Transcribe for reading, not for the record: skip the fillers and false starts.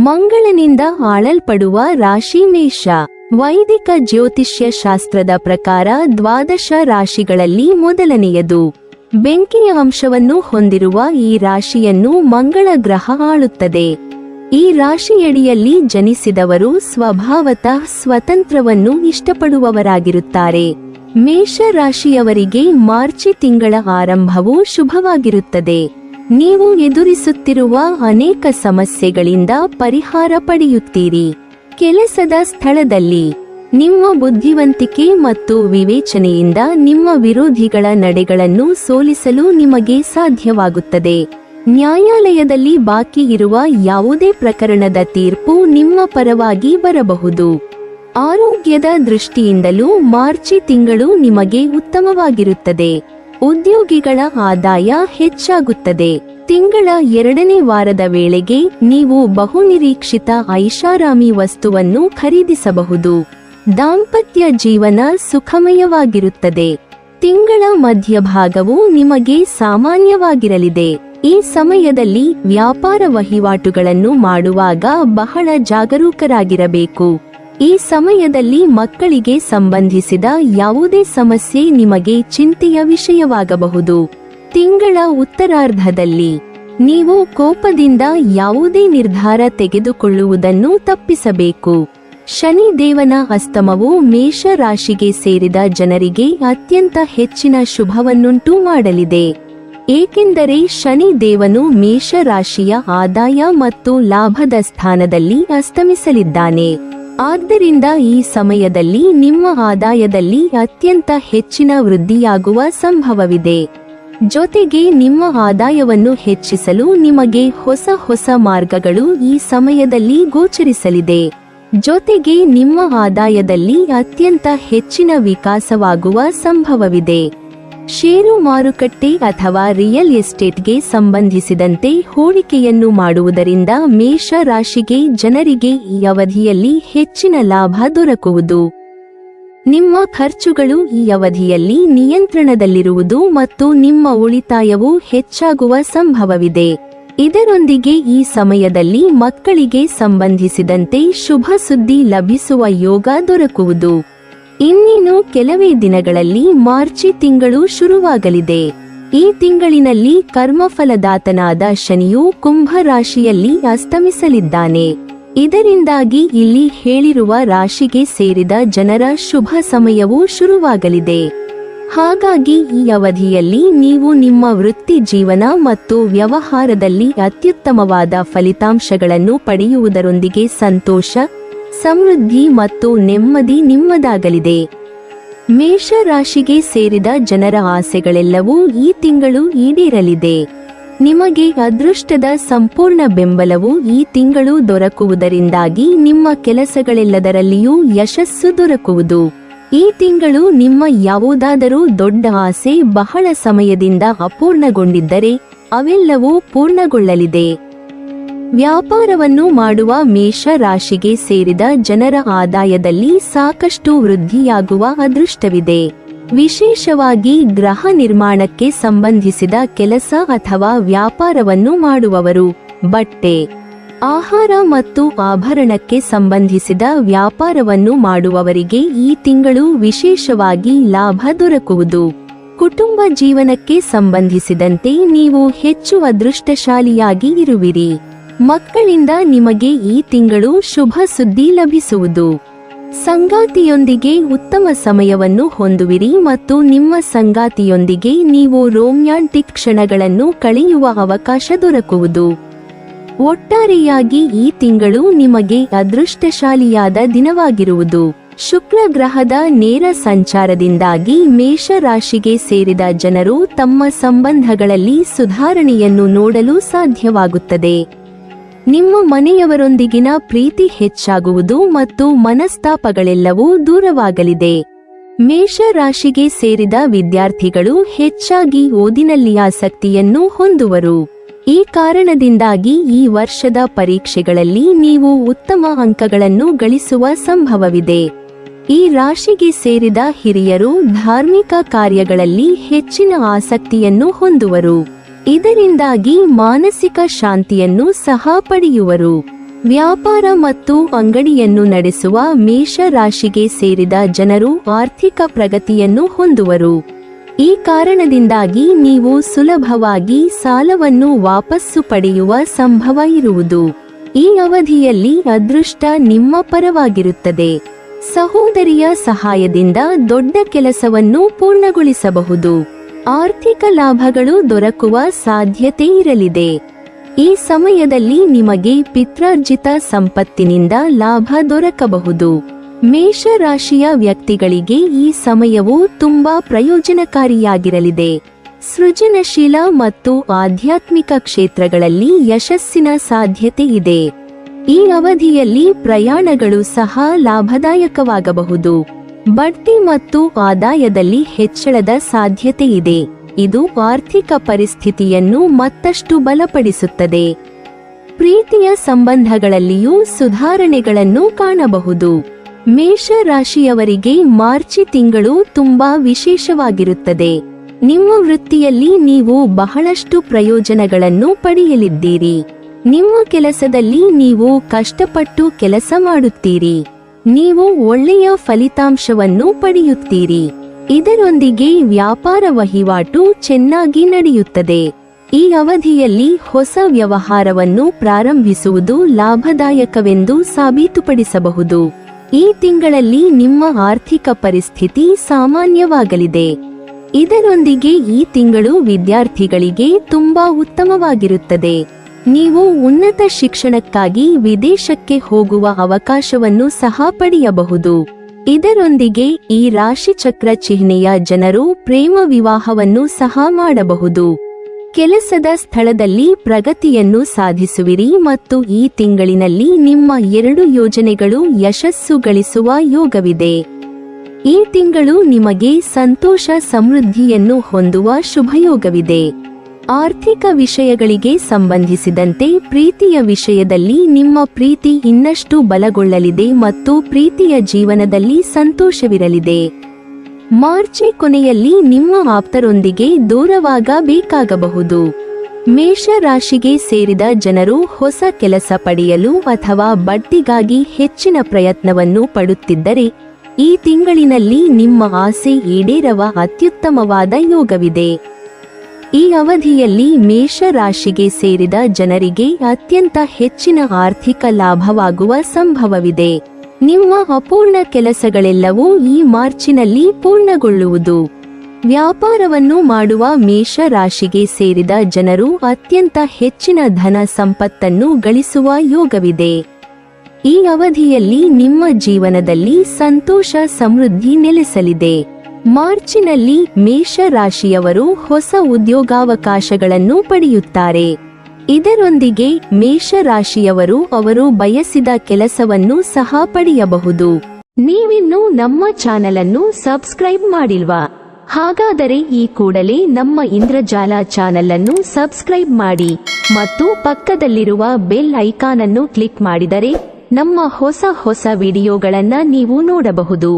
ಮಂಗಳನಿಂದ ಆಳಲ್ಪಡುವ ರಾಶಿ ಮೇಷ. ವೈದಿಕ ಜ್ಯೋತಿಷ್ಯ ಶಾಸ್ತ್ರದ ಪ್ರಕಾರ 12 ರಾಶಿಗಳಲ್ಲಿ ಮೊದಲನೆಯದು. ಬೆಂಕಿಯ ಅಂಶವನ್ನು ಹೊಂದಿರುವ ಈ ರಾಶಿಯನ್ನು ಮಂಗಳ ಗ್ರಹ ಆಳುತ್ತದೆ. ಈ ರಾಶಿಯಡಿಯಲ್ಲಿ ಜನಿಸಿದವರು ಸ್ವಭಾವತಃ ಸ್ವತಂತ್ರವನ್ನು ಇಷ್ಟಪಡುವವರಾಗಿರುತ್ತಾರೆ. ಮೇಷ ರಾಶಿಯವರಿಗೆ ಮಾರ್ಚ್ ತಿಂಗಳ ಆರಂಭವು ಶುಭವಾಗಿರುತ್ತದೆ. ನೀವು ಎದುರಿಸುತ್ತಿರುವ ಅನೇಕ ಸಮಸ್ಯೆಗಳಿಂದ ಪರಿಹಾರ ಪಡೆಯುತ್ತೀರಿ. ಕೆಲಸದ ಸ್ಥಳದಲ್ಲಿ ನಿಮ್ಮ ಬುದ್ಧಿವಂತಿಕೆ ಮತ್ತು ವಿವೇಚನೆಯಿಂದ ನಿಮ್ಮ ವಿರೋಧಿಗಳ ನಡೆಗಳನ್ನು ಸೋಲಿಸಲು ನಿಮಗೆ ಸಾಧ್ಯವಾಗುತ್ತದೆ. ನ್ಯಾಯಾಲಯದಲ್ಲಿ ಬಾಕಿ ಇರುವ ಯಾವುದೇ ಪ್ರಕರಣದ ತೀರ್ಪು ನಿಮ್ಮ ಪರವಾಗಿ ಬರಬಹುದು. ಆರೋಗ್ಯದ ದೃಷ್ಟಿಯಿಂದಲೂ ಮಾರ್ಚ್ ತಿಂಗಳು ನಿಮಗೆ ಉತ್ತಮವಾಗಿರುತ್ತದೆ. ಉದ್ಯೋಗಿಗಳ ಆದಾಯ ಹೆಚ್ಚಾಗುತ್ತದೆ. ತಿಂಗಳ 2ನೇ ವಾರದ ವೇಳೆಗೆ ನೀವು ಬಹುನಿರೀಕ್ಷಿತ ಐಷಾರಾಮಿ ವಸ್ತುವನ್ನು ಖರೀದಿಸಬಹುದು. ದಾಂಪತ್ಯ ಜೀವನ ಸುಖಮಯವಾಗಿರುತ್ತದೆ. ತಿಂಗಳ ಮಧ್ಯಭಾಗವು ನಿಮಗೆ ಸಾಮಾನ್ಯವಾಗಿರಲಿದೆ. ಈ ಸಮಯದಲ್ಲಿ ವ್ಯಾಪಾರ ವಹಿವಾಟುಗಳನ್ನು ಮಾಡುವಾಗ ಬಹಳ ಜಾಗರೂಕರಾಗಿರಬೇಕು. ಈ ಸಮಯದಲ್ಲಿ ಮಕ್ಕಳಿಗೆ ಸಂಬಂಧಿಸಿದ ಯಾವುದೇ ಸಮಸ್ಯೆ ನಿಮಗೆ ಚಿಂತೆಯ ವಿಷಯವಾಗಬಹುದು. ತಿಂಗಳ ಉತ್ತರಾರ್ಧದಲ್ಲಿ ನೀವು ಕೋಪದಿಂದ ಯಾವುದೇ ನಿರ್ಧಾರ ತೆಗೆದುಕೊಳ್ಳುವುದನ್ನು ತಪ್ಪಿಸಬೇಕು. ಶನಿ ದೇವನ ಅಸ್ತಮವು ಮೇಷ ರಾಶಿಗೆ ಸೇರಿದ ಜನರಿಗೆ ಅತ್ಯಂತ ಹೆಚ್ಚಿನ ಶುಭವನ್ನುಂಟು ಮಾಡಲಿದೆ. ಏಕೆಂದರೆ ಶನಿ ದೇವನು ಮೇಷ ರಾಶಿಯ ಆದಾಯ ಮತ್ತು ಲಾಭದ ಸ್ಥಾನದಲ್ಲಿ ಅಸ್ತಮಿಸಲಿದ್ದಾನೆ. ಆದ್ದರಿಂದ ಈ ಸಮಯದಲ್ಲಿ ನಿಮ್ಮ ಆದಾಯದಲ್ಲಿ ಅತ್ಯಂತ ಹೆಚ್ಚಿನ ವೃದ್ಧಿಯಾಗುವ ಸಂಭವವಿದೆ. ಜೊತೆಗೆ ನಿಮ್ಮ ಆದಾಯವನ್ನು ಹೆಚ್ಚಿಸಲು ನಿಮಗೆ ಹೊಸ ಮಾರ್ಗಗಳು ಈ ಸಮಯದಲ್ಲಿ ಗೋಚರಿಸಲಿದೆ. ಜೊತೆಗೆ ನಿಮ್ಮ ಆದಾಯದಲ್ಲಿ ಅತ್ಯಂತ ಹೆಚ್ಚಿನ ವಿಕಾಸವಾಗುವ ಸಂಭವವಿದೆ. ಷೇರು ಮಾರುಕಟ್ಟೆ ಅಥವಾ ರಿಯಲ್ ಎಸ್ಟೇಟ್ಗೆ ಸಂಬಂಧಿಸಿದಂತೆ ಹೂಡಿಕೆಯನ್ನು ಮಾಡುವುದರಿಂದ ಮೇಷ ರಾಶಿಗೆ ಜನರಿಗೆ ಈ ಅವಧಿಯಲ್ಲಿ ಹೆಚ್ಚಿನ ಲಾಭ ದೊರಕುವುದು. ನಿಮ್ಮ ಖರ್ಚುಗಳು ಈ ಅವಧಿಯಲ್ಲಿ ನಿಯಂತ್ರಣದಲ್ಲಿರುವುದು ಮತ್ತು ನಿಮ್ಮ ಉಳಿತಾಯವು ಹೆಚ್ಚಾಗುವ ಸಂಭವವಿದೆ. ಇದರೊಂದಿಗೆ ಈ ಸಮಯದಲ್ಲಿ ಮಕ್ಕಳಿಗೆ ಸಂಬಂಧಿಸಿದಂತೆ ಶುಭ ಸುದ್ದಿ ಲಭಿಸುವ ಯೋಗ ದೊರಕುವುದು. ಇನ್ನೇನು ಕೆಲವೇ ದಿನಗಳಲ್ಲಿ ಮಾರ್ಚ್ ತಿಂಗಳು ಶುರುವಾಗಲಿದೆ. ಈ ತಿಂಗಳಿನಲ್ಲಿ ಕರ್ಮಫಲದಾತನಾದ ಶನಿಯು ಕುಂಭ ರಾಶಿಯಲ್ಲಿ ಅಸ್ತಮಿಸಲಿದ್ದಾನೆ. ಇದರಿಂದಾಗಿ ಇಲ್ಲಿ ಹೇಳಿರುವ ರಾಶಿಗೆ ಸೇರಿದ ಜನರ ಶುಭ ಸಮಯವೂ ಶುರುವಾಗಲಿದೆ. ಹಾಗಾಗಿ ಈ ಅವಧಿಯಲ್ಲಿ ನೀವು ನಿಮ್ಮ ವೃತ್ತಿ ಜೀವನ ಮತ್ತು ವ್ಯವಹಾರದಲ್ಲಿ ಅತ್ಯುತ್ತಮವಾದ ಫಲಿತಾಂಶಗಳನ್ನು ಪಡೆಯುವುದರೊಂದಿಗೆ ಸಂತೋಷ, ಸಮೃದ್ಧಿ ಮತ್ತು ನೆಮ್ಮದಿ ನಿಮ್ಮದಾಗಲಿದೆ. ಮೇಷ ರಾಶಿಗೆ ಸೇರಿದ ಜನರ ಆಸೆಗಳೆಲ್ಲವೂ ಈ ತಿಂಗಳು ಈಡೇರಲಿದೆ. ನಿಮಗೆ ಅದೃಷ್ಟದ ಸಂಪೂರ್ಣ ಬೆಂಬಲವು ಈ ತಿಂಗಳು ದೊರಕುವುದರಿಂದಾಗಿ ನಿಮ್ಮ ಕೆಲಸಗಳೆಲ್ಲದರಲ್ಲಿಯೂ ಯಶಸ್ಸು ದೊರಕುವುದು. ಈ ತಿಂಗಳು ನಿಮ್ಮ ಯಾವುದಾದರೂ ದೊಡ್ಡ ಆಸೆ ಬಹಳ ಸಮಯದಿಂದ ಅಪೂರ್ಣಗೊಂಡಿದ್ದರೆ ಅವೆಲ್ಲವೂ ಪೂರ್ಣಗೊಳ್ಳಲಿದೆ. ವ್ಯಾಪಾರವನ್ನು ಮಾಡುವ ಮೇಷ ರಾಶಿಗೆ ಸೇರಿದ ಜನರ ಆದಾಯದಲ್ಲಿ ಸಾಕಷ್ಟು ವೃದ್ಧಿಯಾಗುವ ಅದೃಷ್ಟವಿದೆ. ವಿಶೇಷವಾಗಿ ಗೃಹ ನಿರ್ಮಾಣಕ್ಕೆ ಸಂಬಂಧಿಸಿದ ಕೆಲಸ ಅಥವಾ ವ್ಯಾಪಾರವನ್ನು ಮಾಡುವವರು, ಬಟ್ಟೆ, ಆಹಾರ ಮತ್ತು ಆಭರಣಕ್ಕೆ ಸಂಬಂಧಿಸಿದ ವ್ಯಾಪಾರವನ್ನು ಮಾಡುವವರಿಗೆ ಈ ತಿಂಗಳು ವಿಶೇಷವಾಗಿ ಲಾಭ ದೊರಕುವುದು. ಕುಟುಂಬ ಜೀವನಕ್ಕೆ ಸಂಬಂಧಿಸಿದಂತೆ ನೀವು ಹೆಚ್ಚು ಅದೃಷ್ಟಶಾಲಿಯಾಗಿ ಇರುವಿರಿ. ಮಕ್ಕಳಿಂದ ನಿಮಗೆ ಈ ತಿಂಗಳು ಶುಭ ಸುದ್ದಿ ಲಭಿಸುವುದು. ಸಂಗಾತಿಯೊಂದಿಗೆ ಉತ್ತಮ ಸಮಯವನ್ನು ಹೊಂದುವಿರಿ ಮತ್ತು ನಿಮ್ಮ ಸಂಗಾತಿಯೊಂದಿಗೆ ನೀವು ರೊಮ್ಯಾಂಟಿಕ್ ಕ್ಷಣಗಳನ್ನು ಕಳೆಯುವ ಅವಕಾಶ ದೊರಕುವುದು. ಒಟ್ಟಾರೆಯಾಗಿ ಈ ತಿಂಗಳು ನಿಮಗೆ ಅದೃಷ್ಟಶಾಲಿಯಾದ ದಿನವಾಗಿರುವುದು. ಶುಕ್ರ ಗ್ರಹದ ನೇರ ಸಂಚಾರದಿಂದಾಗಿ ಮೇಷ ರಾಶಿಗೆ ಸೇರಿದ ಜನರು ತಮ್ಮ ಸಂಬಂಧಗಳಲ್ಲಿ ಸುಧಾರಣೆಯನ್ನು ನೋಡಲು ಸಾಧ್ಯವಾಗುತ್ತದೆ. ನಿಮ್ಮ ಮನೆಯವರೊಂದಿಗಿನ ಪ್ರೀತಿ ಹೆಚ್ಚಾಗುವುದು ಮತ್ತು ಮನಸ್ತಾಪಗಳೆಲ್ಲವೂ ದೂರವಾಗಲಿದೆ. ಮೇಷ ರಾಶಿಗೆ ಸೇರಿದ ವಿದ್ಯಾರ್ಥಿಗಳು ಹೆಚ್ಚಾಗಿ ಓದಿನಲ್ಲಿ ಆಸಕ್ತಿಯನ್ನು ಹೊಂದುವರು. ಈ ಕಾರಣದಿಂದಾಗಿ ಈ ವರ್ಷದ ಪರೀಕ್ಷೆಗಳಲ್ಲಿ ನೀವು ಉತ್ತಮ ಅಂಕಗಳನ್ನು ಗಳಿಸುವ ಸಂಭವವಿದೆ. ಈ ರಾಶಿಗೆ ಸೇರಿದ ಹಿರಿಯರು ಧಾರ್ಮಿಕ ಕಾರ್ಯಗಳಲ್ಲಿ ಹೆಚ್ಚಿನ ಆಸಕ್ತಿಯನ್ನು ಹೊಂದುವರು. ಇದರಿಂದಾಗಿ ಮಾನಸಿಕ ಶಾಂತಿಯನ್ನು ಸಹ ಪಡೆಯುವರು. ವ್ಯಾಪಾರ ಮತ್ತು ಅಂಗಡಿಯನ್ನು ನಡೆಸುವ ಮೇಷ ರಾಶಿಗೆ ಸೇರಿದ ಜನರು ಆರ್ಥಿಕ ಪ್ರಗತಿಯನ್ನು ಹೊಂದುವರು. ಈ ಕಾರಣದಿಂದಾಗಿ ನೀವು ಸುಲಭವಾಗಿ ಸಾಲವನ್ನು ವಾಪಸ್ಸು ಪಡೆಯುವ ಸಂಭವ ಇರುವುದು. ಈ ಅವಧಿಯಲ್ಲಿ ಅದೃಷ್ಟ ನಿಮ್ಮ ಪರವಾಗಿರುತ್ತದೆ. ಸಹೋದರಿಯ ಸಹಾಯದಿಂದ ದೊಡ್ಡ ಕೆಲಸವನ್ನು ಪೂರ್ಣಗೊಳಿಸಬಹುದು. ಆರ್ಥಿಕ ಲಾಭಗಳು ದೊರಕುವ ಸಾಧ್ಯತೆ ಇರಲಿದೆ. ಈ ಸಮಯದಲ್ಲಿ ನಿಮಗೆ ಪಿತ್ರಾರ್ಜಿತ ಸಂಪತ್ತಿನಿಂದ ಲಾಭ ದೊರಕಬಹುದು. ಮೇಷ ರಾಶಿಯ ವ್ಯಕ್ತಿಗಳಿಗೆ ಈ ಸಮಯವು ತುಂಬಾ ಪ್ರಯೋಜನಕಾರಿಯಾಗಿರಲಿದೆ. ಸೃಜನಶೀಲ ಮತ್ತು ಆಧ್ಯಾತ್ಮಿಕ ಕ್ಷೇತ್ರಗಳಲ್ಲಿ ಯಶಸ್ಸಿನ ಸಾಧ್ಯತೆ ಇದೆ. ಈ ಅವಧಿಯಲ್ಲಿ ಪ್ರಯಾಣಗಳು ಸಹ ಲಾಭದಾಯಕವಾಗಬಹುದು. ಬಡ್ತಿ ಮತ್ತು ಆದಾಯದಲ್ಲಿ ಹೆಚ್ಚಳದ ಸಾಧ್ಯತೆ ಇದೆ. ಇದು ಆರ್ಥಿಕ ಪರಿಸ್ಥಿತಿಯನ್ನು ಮತ್ತಷ್ಟು ಬಲಪಡಿಸುತ್ತದೆ. ಪ್ರೀತಿಯ ಸಂಬಂಧಗಳಲ್ಲಿಯೂ ಸುಧಾರಣೆಗಳನ್ನು ಕಾಣಬಹುದು. ಮೇಷ ರಾಶಿಯವರಿಗೆ ಮಾರ್ಚ್ ತಿಂಗಳು ತುಂಬಾ ವಿಶೇಷವಾಗಿರುತ್ತದೆ. ನಿಮ್ಮ ವೃತ್ತಿಯಲ್ಲಿ ನೀವು ಬಹಳಷ್ಟು ಪ್ರಯೋಜನಗಳನ್ನು ಪಡೆಯಲಿದ್ದೀರಿ. ನಿಮ್ಮ ಕೆಲಸದಲ್ಲಿ ನೀವು ಕಷ್ಟಪಟ್ಟು ಕೆಲಸ ಮಾಡುತ್ತೀರಿ. ನೀವು ಒಳ್ಳೆಯ ಫಲಿತಾಂಶವನ್ನು ಪಡೆಯುತ್ತೀರಿ. ಇದರೊಂದಿಗೆ ವ್ಯಾಪಾರ ವಹಿವಾಟು ಚೆನ್ನಾಗಿ ನಡೆಯುತ್ತದೆ. ಈ ಅವಧಿಯಲ್ಲಿ ಹೊಸ ವ್ಯವಹಾರವನ್ನು ಪ್ರಾರಂಭಿಸುವುದು ಲಾಭದಾಯಕವೆಂದು ಸಾಬೀತುಪಡಿಸಬಹುದು. ಈ ತಿಂಗಳಲ್ಲಿ ನಿಮ್ಮ ಆರ್ಥಿಕ ಪರಿಸ್ಥಿತಿ ಸಾಮಾನ್ಯವಾಗಲಿದೆ. ಇದರೊಂದಿಗೆ ಈ ತಿಂಗಳು ವಿದ್ಯಾರ್ಥಿಗಳಿಗೆ ತುಂಬಾ ಉತ್ತಮವಾಗಿರುತ್ತದೆ. ನೀವು ಉನ್ನತ ಶಿಕ್ಷಣಕ್ಕಾಗಿ ವಿದೇಶಕ್ಕೆ ಹೋಗುವ ಅವಕಾಶವನ್ನು ಸಹ ಪಡೆಯಬಹುದು. ಇದರೊಂದಿಗೆ ಈ ರಾಶಿಚಕ್ರ ಚಿಹ್ನೆಯ ಜನರು ಪ್ರೇಮ ವಿವಾಹವನ್ನು ಸಹ ಮಾಡಬಹುದು. ಕೆಲಸದ ಸ್ಥಳದಲ್ಲಿ ಪ್ರಗತಿಯನ್ನು ಸಾಧಿಸುವಿರಿ ಮತ್ತು ಈ ತಿಂಗಳಿನಲ್ಲಿ ನಿಮ್ಮ 2 ಯೋಜನೆಗಳು ಯಶಸ್ಸು ಗಳಿಸುವ ಯೋಗವಿದೆ. ಈ ತಿಂಗಳು ನಿಮಗೆ ಸಂತೋಷ ಸಮೃದ್ಧಿಯನ್ನು ಹೊಂದುವ ಶುಭಯೋಗವಿದೆ. ಆರ್ಥಿಕ ವಿಷಯಗಳಿಗೆ ಸಂಬಂಧಿಸಿದಂತೆ ಪ್ರೀತಿಯ ವಿಷಯದಲ್ಲಿ ನಿಮ್ಮ ಪ್ರೀತಿ ಇನ್ನಷ್ಟು ಬಲಗೊಳ್ಳಲಿದೆ ಮತ್ತು ಪ್ರೀತಿಯ ಜೀವನದಲ್ಲಿ ಸಂತೋಷವಿರಲಿದೆ. ಮಾರ್ಚ್ ಕೊನೆಯಲ್ಲಿ ನಿಮ್ಮ ಆಪ್ತರೊಂದಿಗೆ ದೂರವಾಗಬೇಕಾಗಬಹುದು. ಮೇಷ ರಾಶಿಗೆ ಸೇರಿದ ಜನರು ಹೊಸ ಕೆಲಸ ಪಡೆಯಲು ಅಥವಾ ಬಡ್ತಿಗಾಗಿ ಹೆಚ್ಚಿನ ಪ್ರಯತ್ನವನ್ನು ಪಡುತ್ತಿದ್ದರೆ ಈ ತಿಂಗಳಿನಲ್ಲಿ ನಿಮ್ಮ ಆಸೆ ಈಡೇರುವ ಅತ್ಯುತ್ತಮವಾದ ಯೋಗವಿದೆ. ಈ ಅವಧಿಯಲ್ಲಿ ಮೇಷ ರಾಶಿಗೆ ಸೇರಿದ ಜನರಿಗೆ ಅತ್ಯಂತ ಹೆಚ್ಚಿನ ಆರ್ಥಿಕ ಲಾಭವಾಗುವ ಸಂಭವವಿದೆ. ನಿಮ್ಮ ಅಪೂರ್ಣ ಕೆಲಸಗಳೆಲ್ಲವೂ ಈ ಮಾರ್ಚಿನಲ್ಲಿ ಪೂರ್ಣಗೊಳ್ಳುವುದು. ವ್ಯಾಪಾರವನ್ನು ಮಾಡುವ ಮೇಷ ರಾಶಿಗೆ ಸೇರಿದ ಜನರು ಅತ್ಯಂತ ಹೆಚ್ಚಿನ ಧನ ಸಂಪತ್ತನ್ನು ಗಳಿಸುವ ಯೋಗವಿದೆ. ಈ ಅವಧಿಯಲ್ಲಿ ನಿಮ್ಮ ಜೀವನದಲ್ಲಿ ಸಂತೋಷ ಸಮೃದ್ಧಿ ನೆಲೆಸಲಿದೆ. ಮಾರ್ಚಿನಲ್ಲಿ ಮೇಷ ರಾಶಿಯವರು ಹೊಸ ಉದ್ಯೋಗಾವಕಾಶಗಳನ್ನು ಪಡೆಯುತ್ತಾರೆ. ಇದರೊಂದಿಗೆ ಮೇಷ ರಾಶಿಯವರು ಅವರು ಬಯಸಿದ ಕೆಲಸವನ್ನು ಸಹ ಪಡೆಯಬಹುದು. ನೀವಿನ್ನೂ ನಮ್ಮ ಚಾನೆಲ್ ಅನ್ನು ಸಬ್ಸ್ಕ್ರೈಬ್ ಮಾಡಿಲ್ವಾ? ಹಾಗಾದರೆ ಈ ಕೂಡಲೇ ನಮ್ಮ ಇಂದ್ರಜಾಲ ಚಾನೆಲ್ ಅನ್ನು ಸಬ್ಸ್ಕ್ರೈಬ್ ಮಾಡಿ ಮತ್ತು ಪಕ್ಕದಲ್ಲಿರುವ ಬೆಲ್ ಐಕಾನ್ ಅನ್ನು ಕ್ಲಿಕ್ ಮಾಡಿದರೆ ನಮ್ಮ ಹೊಸ ವಿಡಿಯೋಗಳನ್ನು ನೀವು ನೋಡಬಹುದು.